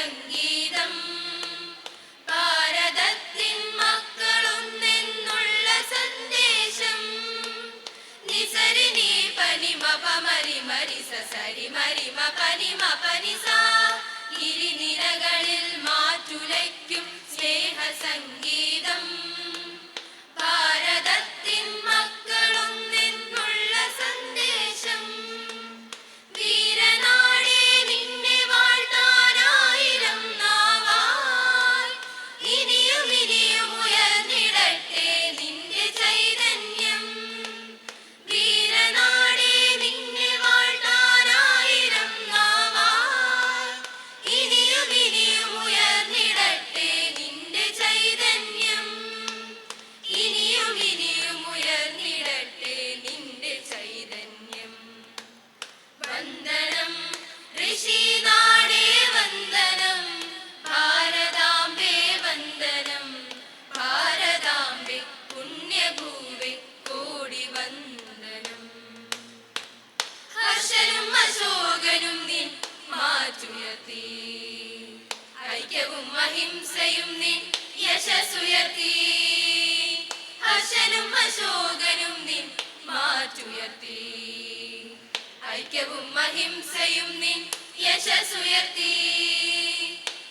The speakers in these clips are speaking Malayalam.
സംഗീതം ഭാരതത്തിൻ മക്കളൊന്നെന്നുള്ള സന്ദേശം നിസരിനി പനിമ പമരി മരി സരി മരിമ പനിമ പനിസ ഗിരിനിരകളിൽ മാറ്റുലയ്ക്കും സ്നേഹ സംഗീതം ഭാരതത്തിൻ മക്കളൊന്നെന്നുള്ള സന്ദേശം വീരനാടേ നിന്നെ വാഴ്ത്താനായിരം നാവായി ഇനിയും ഇനിയും ഉയർന്നിടട്ടെ നിന്റെ ചൈതന്യം വീരനാടേ നിന്നെ വാഴ്ത്താനായിരം നാവായി ഇനിയും ഇനിയും ഉയർന്നിടട്ടെ നിന്റെ ചൈതന്യം ഇനിയും ഇനിയും ഉയർന്നിടട്ടെ നിന്റെ ചൈതന്യം വന്ദനം ഋഷിനാടേ വന്ദനം ഭാരതാംബേ വന്ദനം ഭാരതാംബേ പുണ്യഭൂവേ കോടി വന്ദനം ഹർഷനും അശോകനും നിൻ മാറ്റുയർത്തി ഐക്യവും അഹിംസയും നിൻ യശസ്സുയർത്തി ഹർഷനും അശോകനും നിൻ മാറ്റുയർത്തി ഐക്യവും അഹിംസയും നിൻ യശസ്സുയർത്തി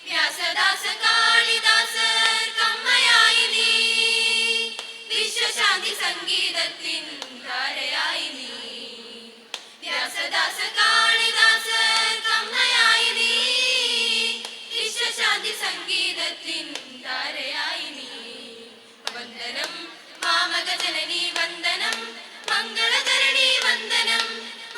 വ്യാസദാസ കാളിദാസർ കമ്മയായി നീ വിശ്വശാന്തി സംഗീതത്തിൻ ധാരയായി നീ വ്യാസദാസ കാളിദാസർ കമ്മയായി നീ വിശ്വശാന്തി സംഗീതത്തിൻ ധാരയായി നീ വന്ദനം മാമക ജനനി വന്ദനം മംഗളകരണി വന്ദനം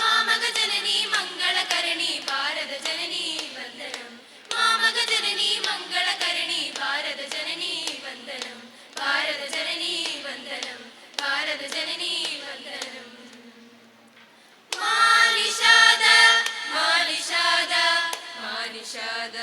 മാമക ജനനി മംഗളകരണി ഭാരത ജനനി വന്ദനം മാമക ജനനി മംഗളകരണി ഭാരത ജനനി വന്ദനം ഭാരത ജനനി വന്ദനം ഭാരത ജനനി വന്ദനം മാനിഷാദ മാനിഷാദ മാനിഷാദ